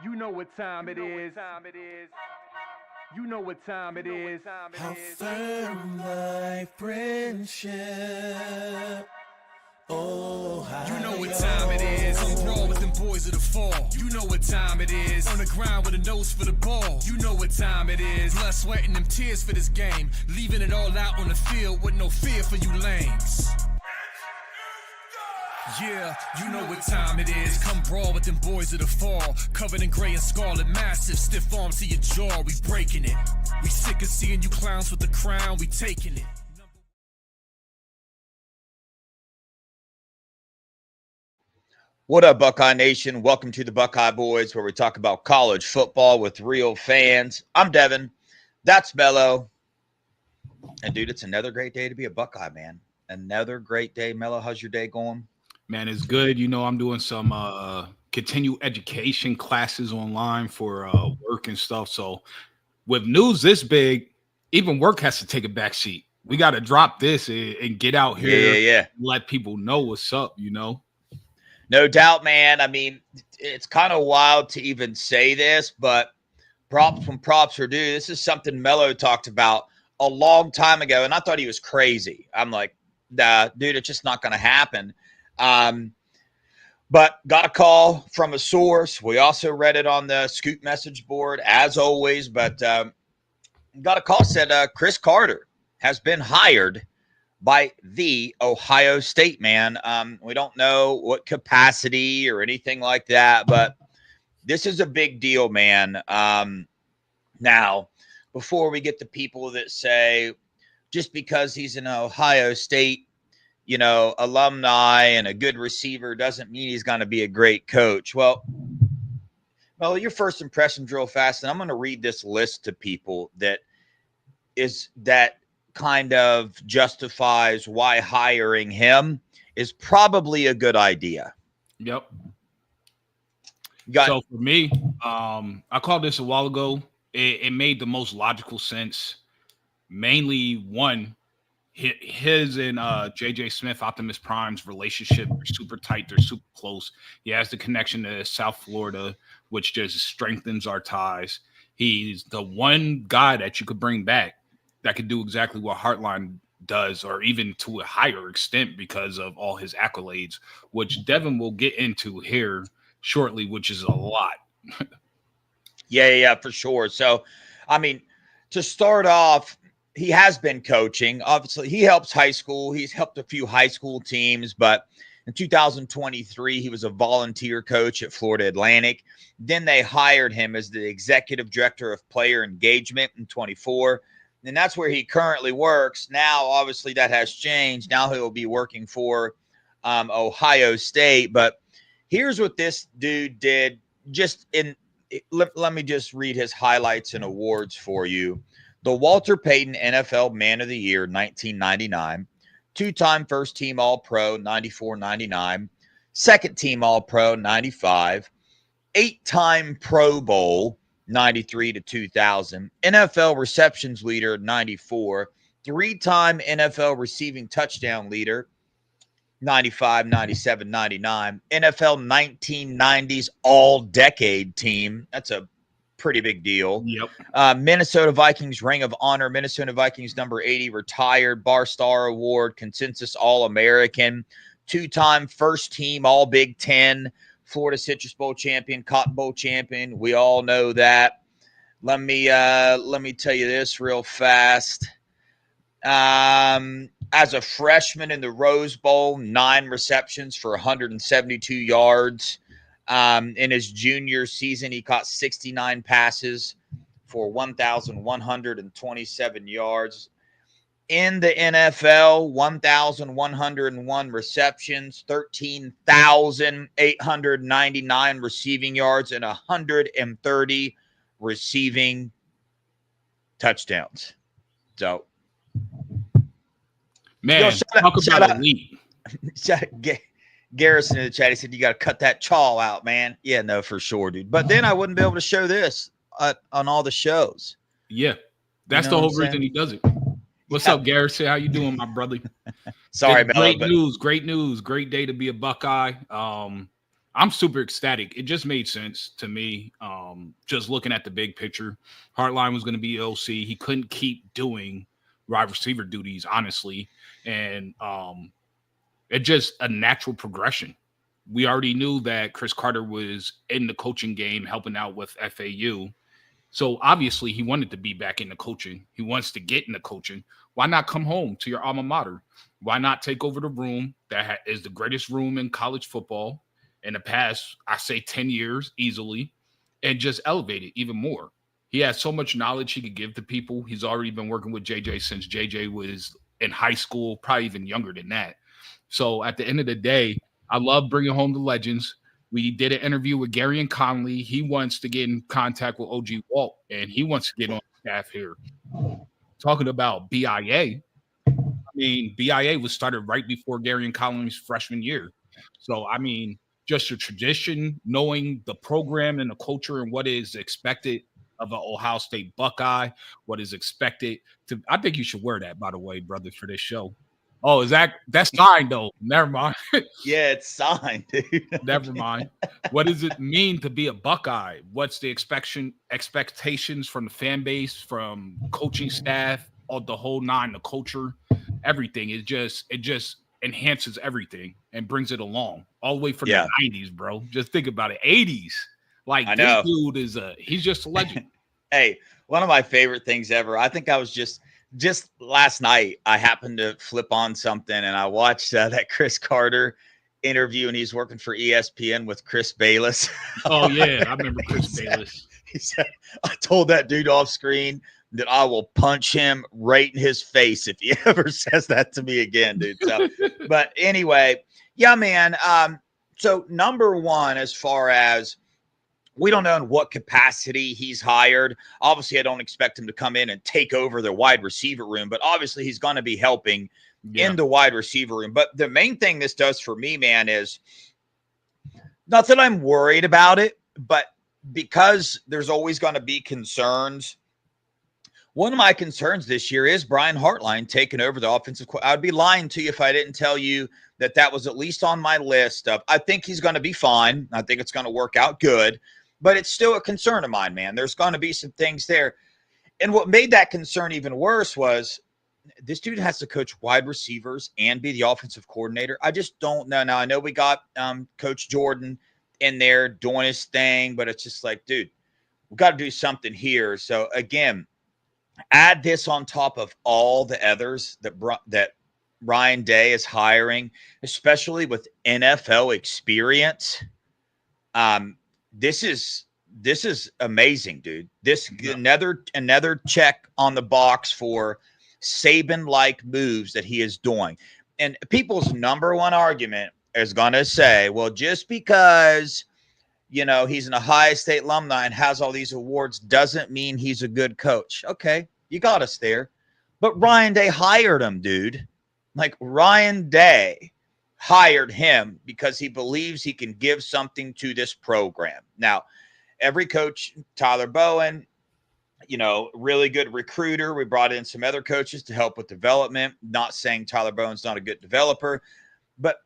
You know what time it is. You know what time it is. How firm thy friendship. Oh, how you know what time it is. I'm raw with them boys of the fall. You know what time it is. On the ground with a nose for the ball. You know what time it is. Blood, sweat, and them tears for this game. Leaving it all out on the field with no fear for you lames. Yeah, you know what time it is. Come brawl with them boys of the fall. Covered in gray and scarlet, massive, stiff arms to your jaw. We breaking it. We sick of seeing you clowns with the crown. We taking it. What up, Buckeye Nation? Welcome to the Buckeye Boys, where we talk about college football with real fans. I'm Devin. That's Mello. And, dude, it's another great day to be a Buckeye, man. Another great day. Mello, how's your day going? Man, it's good. You know, I'm doing some continued education classes online for work and stuff. So with news this big, even work has to take a back seat. We got to drop this and get out here and let people know what's up, you know? No doubt, man. I mean, it's kind of wild to even say this, but props when props are due. This is something Mello talked about a long time ago, and I thought he was crazy. I'm like, nah, dude, it's just not going to happen. But got a call from a source. We also read it on the Scoop message board, as always, but got a call, said Chris Carter has been hired by the Ohio State man. We don't know what capacity or anything like that, but this is a big deal, man. Now, before we get the people that say just because he's an Ohio State, you know, alumni and a good receiver doesn't mean he's going to be a great coach. Well, your first impressions real fast, and I'm going to read this list to people that kind of justifies why hiring him is probably a good idea. Yep. So for me, I called this a while ago. It made the most logical sense. Mainly one, his and J.J. Smith, Optimus Prime's relationship, they're super tight. They're super close. He has the connection to South Florida, which just strengthens our ties. He's the one guy that you could bring back that could do exactly what Hartline does, or even to a higher extent because of all his accolades, which Devin will get into here shortly, which is a lot. Yeah, for sure. So, I mean, to start off, he has been coaching. Obviously, he helps high school. He's helped a few high school teams, but in 2023, he was a volunteer coach at Florida Atlantic. Then they hired him as the executive director of player engagement in 24. And that's where he currently works. Now, obviously, that has changed. Now he'll be working for Ohio State. But here's what this dude did. Let me just read his highlights and awards for you. The Walter Payton NFL Man of the Year, 1999. Two-time first-team All-Pro, 94-99. Second-team All-Pro, 95. Eight-time Pro Bowl, 93 to 2000. NFL receptions leader, 94. Three-time NFL receiving touchdown leader, 95, 97, 99. NFL 1990s all-decade team. That's a pretty big deal. Yep. Minnesota Vikings Ring of Honor. Minnesota Vikings number 80 retired. Bar Star Award. Consensus All-American. Two-time first-team All-Big Ten. Florida Citrus Bowl champion. Cotton Bowl champion. We all know that. Let me tell you this real fast. As a freshman in the Rose Bowl, 9 receptions for 172 yards. In his junior season, he caught 69 passes for 1,127 yards. In the NFL, 1,101 receptions, 13,899 receiving yards, and 130 receiving touchdowns. So, man, talk about elite. Garrison in the chat, he said, you got to cut that chaw out, man. Yeah, no, for sure, dude. But then I wouldn't be able to show this on all the shows. Yeah, that's the whole reason he does it. What's up, Garrison? How you doing, my brother? Sorry, Great news. Great day to be a Buckeye. I'm super ecstatic. It just made sense to me. Just looking at the big picture, Hartline was going to be OC. He couldn't keep doing wide receiver duties, honestly, and it just a natural progression. We already knew that Chris Carter was in the coaching game, helping out with FAU. So obviously he wanted to be back in the coaching. He wants to get in the coaching. Why not come home to your alma mater? Why not take over the room that is the greatest room in college football in the past, I say 10 years easily, and just elevate it even more? He has so much knowledge he could give to people. He's already been working with JJ since JJ was in high school, probably even younger than that. So at the end of the day, I love bringing home the legends. We did an interview with Gary and Conley. He wants to get in contact with OG Walt, and he wants to get on staff here. Talking about BIA, I mean, BIA was started right before Gary and Conley's freshman year. So, I mean, just a tradition, knowing the program and the culture and what is expected of an Ohio State Buckeye, what is expected to – I think you should wear that, by the way, brother, for this show. Oh, that's signed though? Never mind. Yeah, it's signed, dude. Never mind. What does it mean to be a Buckeye? What's the expectations from the fan base, from coaching staff, or the whole nine, the culture, everything? It just enhances everything and brings it along all the way from the 90s, bro. Just think about it. 80s. Like this dude he's just a legend. Hey, one of my favorite things ever. I think I was just last night, I happened to flip on something and I watched that Chris Carter interview, and he's working for ESPN with Chris Bayless. Oh, yeah. I remember Chris Bayless. He said, I told that dude off screen that I will punch him right in his face if he ever says that to me again, dude. So, but anyway, yeah, man. So number one, as far as we don't know in what capacity he's hired. Obviously, I don't expect him to come in and take over the wide receiver room, but obviously he's going to be helping in the wide receiver room. But the main thing this does for me, man, is not that I'm worried about it, but because there's always going to be concerns. One of my concerns this year is Brian Hartline taking over the offensive. I would be lying to you if I didn't tell you that was at least on my list of, I think he's going to be fine. I think it's going to work out good. But it's still a concern of mine, man. There's going to be some things there. And what made that concern even worse was this dude has to coach wide receivers and be the offensive coordinator. I just don't know. Now, I know we got Coach Jordan in there doing his thing, but it's just like, dude, we've got to do something here. So, again, add this on top of all the others that Ryan Day is hiring, especially with NFL experience. This is amazing, dude. Another check on the box for Saban-like moves that he is doing. And people's number one argument is going to say, well, just because, he's an Ohio State alumni and has all these awards doesn't mean he's a good coach. Okay, you got us there. But Ryan Day hired him, dude. Like, Ryan Day hired him because he believes he can give something to this program. Now, every coach, Tyler Bowen, really good recruiter. We brought in some other coaches to help with development. Not saying Tyler Bowen's not a good developer, but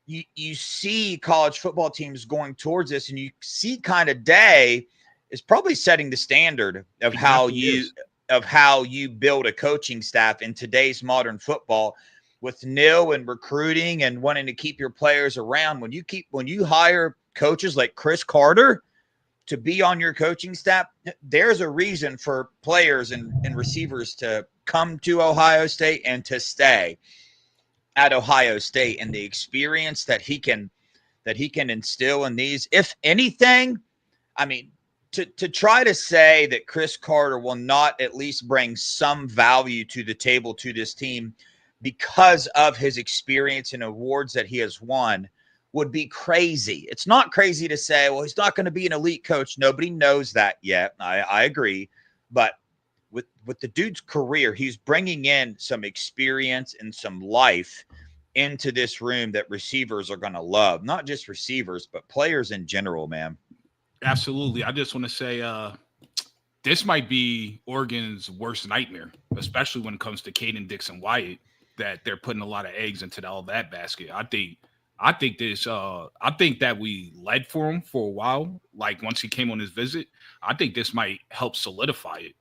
you see college football teams going towards this, and you see kind of Day is probably setting the standard of how you build a coaching staff in today's modern football. With nil and recruiting and wanting to keep your players around, when you hire coaches like Chris Carter to be on your coaching staff, there's a reason for players and receivers to come to Ohio State and to stay at Ohio State, and the experience that he can instill in these. If anything, I mean, to try to say that Chris Carter will not at least bring some value to the table to this team because of his experience and awards that he has won would be crazy. It's not crazy to say, well, he's not going to be an elite coach. Nobody knows that yet. I agree. But with the dude's career, he's bringing in some experience and some life into this room that receivers are going to love. Not just receivers, but players in general, man. Absolutely. I just want to say this might be Oregon's worst nightmare, especially when it comes to Caden Dixon Wyatt, that they're putting a lot of eggs into all that basket. I think I think that we led for him for a while. Like once he came on his visit, I think this might help solidify it,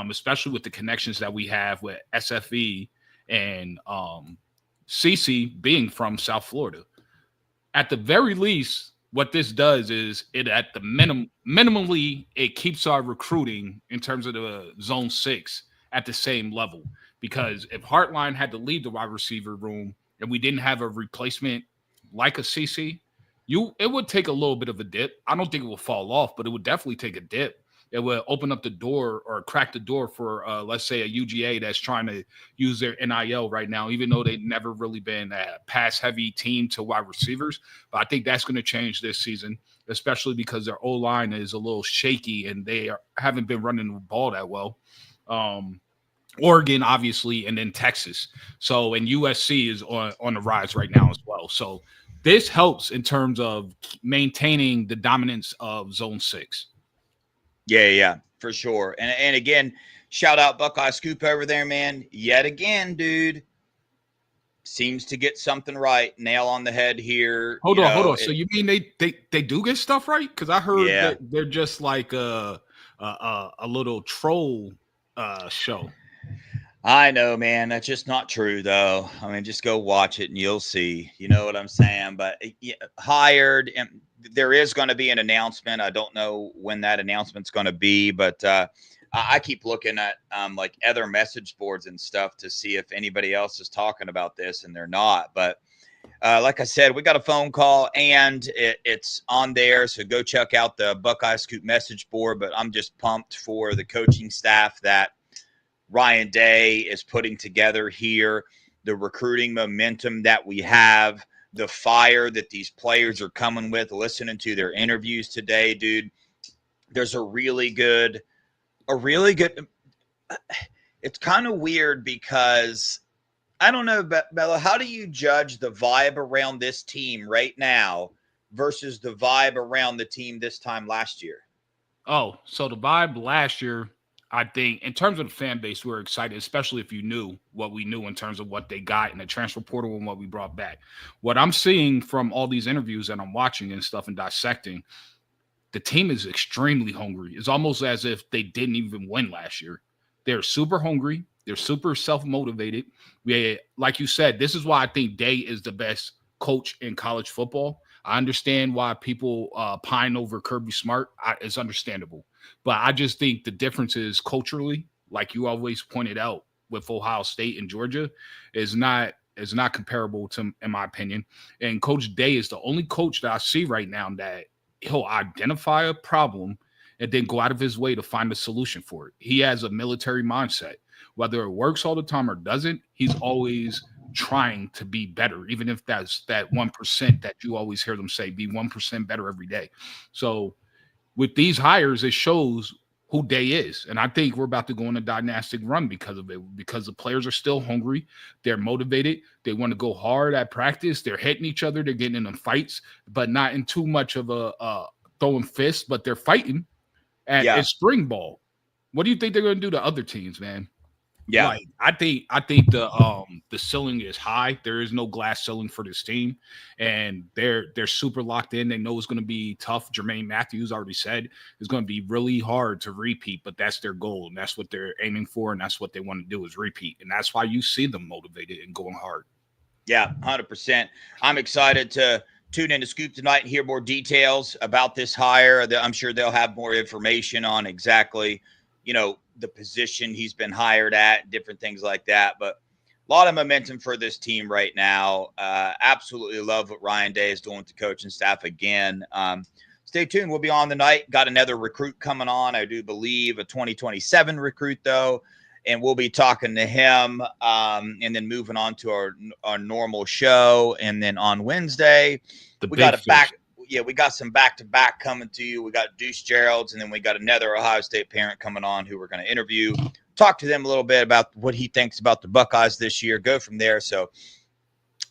especially with the connections that we have with SFE and CC being from South Florida. At the very least, what this does is it at the minimally it keeps our recruiting in terms of the zone 6 at the same level. Because if Hartline had to leave the wide receiver room and we didn't have a replacement like a CC, it would take a little bit of a dip. I don't think it will fall off, but it would definitely take a dip. It would open up the door or crack the door for, let's say, a UGA that's trying to use their NIL right now, even though they've never really been a pass-heavy team to wide receivers. But I think that's going to change this season, especially because their O-line is a little shaky and they haven't been running the ball that well. Oregon, obviously, and then Texas. So, and USC is on the rise right now as well. So this helps in terms of maintaining the dominance of Zone 6. Yeah, for sure. And again, shout out Buckeye Scoop over there, man. Yet again, dude, seems to get something right. Nail on the head here. Hold on. So you mean they do get stuff right? Because I heard that they're just like a little troll show. I know, man. That's just not true, though. I mean, just go watch it and you'll see. You know what I'm saying? But hired, and there is going to be an announcement. I don't know when that announcement's going to be, but I keep looking at like other message boards and stuff to see if anybody else is talking about this, and they're not. But like I said, we got a phone call and it's on there. So go check out the Buckeye Scoop message board. But I'm just pumped for the coaching staff that Ryan Day is putting together here, the recruiting momentum that we have, the fire that these players are coming with, listening to their interviews today, dude. There's a really good, it's kind of weird because I don't know, Bella, how do you judge the vibe around this team right now versus the vibe around the team this time last year? Oh, so the vibe last year, I think in terms of the fan base, we're excited, especially if you knew what we knew in terms of what they got in the transfer portal and what we brought back. What I'm seeing from all these interviews that I'm watching and stuff and dissecting, the team is extremely hungry. It's almost as if they didn't even win last year. They're super hungry. They're super self-motivated. Like you said, this is why I think Day is the best coach in college football. I understand why people pine over Kirby Smart. It's understandable. But I just think the difference is culturally, like you always pointed out with Ohio State and Georgia, is not comparable to, in my opinion. And Coach Day is the only coach that I see right now that he'll identify a problem and then go out of his way to find a solution for it. He has a military mindset. Whether it works all the time or doesn't, he's always trying to be better, even if that's that 1% that you always hear them say, be 1% better every day. So with these hires, it shows who Day is. And I think we're about to go on a dynastic run because of it, because the players are still hungry. They're motivated. They want to go hard at practice. They're hitting each other. They're getting in fights, but not in too much of a throwing fists, but they're fighting at spring ball. What do you think they're going to do to other teams, man? Yeah, like, I think the ceiling is high. There is no glass ceiling for this team, and they're super locked in. They know it's going to be tough. Jermaine Matthews already said it's going to be really hard to repeat, but that's their goal, and that's what they're aiming for, and that's what they want to do is repeat, and that's why you see them motivated and going hard. Yeah, 100%. I'm excited to tune in to Scoop tonight and hear more details about this hire. I'm sure they'll have more information on exactly, the position he's been hired at, different things like that. But a lot of momentum for this team right now. Absolutely love what Ryan Day is doing with the coaching staff again. Stay tuned. We'll be on the night. Got another recruit coming on. I do believe a 2027 recruit, though. And we'll be talking to him and then moving on to our normal show. And then on Wednesday, we got some back-to-back coming to you. We got Deuce Gerald's, and then we got another Ohio State parent coming on who we're going to interview, talk to them a little bit about what he thinks about the Buckeyes this year, go from there. So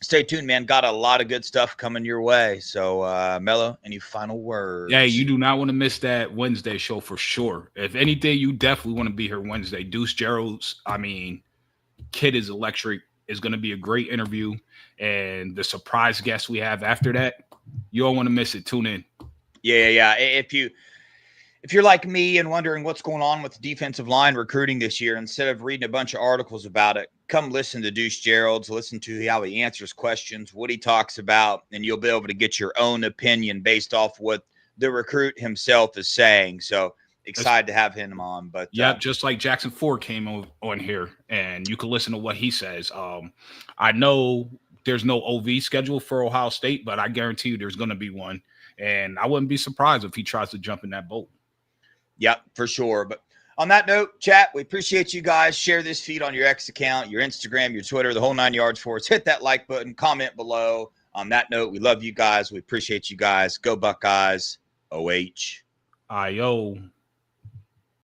stay tuned, man. Got a lot of good stuff coming your way. So, Mello, any final words? Yeah, you do not want to miss that Wednesday show for sure. If anything, you definitely want to be here Wednesday. Deuce Gerald's, kid is electric. is going to be a great interview. And the surprise guest we have after that, you don't want to miss it. Tune in. Yeah. If you're like me and wondering what's going on with the defensive line recruiting this year, instead of reading a bunch of articles about it, come listen to Deuce Gerald's, listen to how he answers questions, what he talks about, and you'll be able to get your own opinion based off what the recruit himself is saying. So excited to have him on. But yeah, just like Jackson Ford came on here, and you can listen to what he says. I know there's no OV schedule for Ohio State, but I guarantee you there's going to be one. And I wouldn't be surprised if he tries to jump in that boat. Yep, for sure. But on that note, chat, we appreciate you guys. Share this feed on your X account, your Instagram, your Twitter, the whole 9 yards for us. Hit that like button, comment below. On that note, we love you guys. We appreciate you guys. Go Buckeyes. OH. Ayo.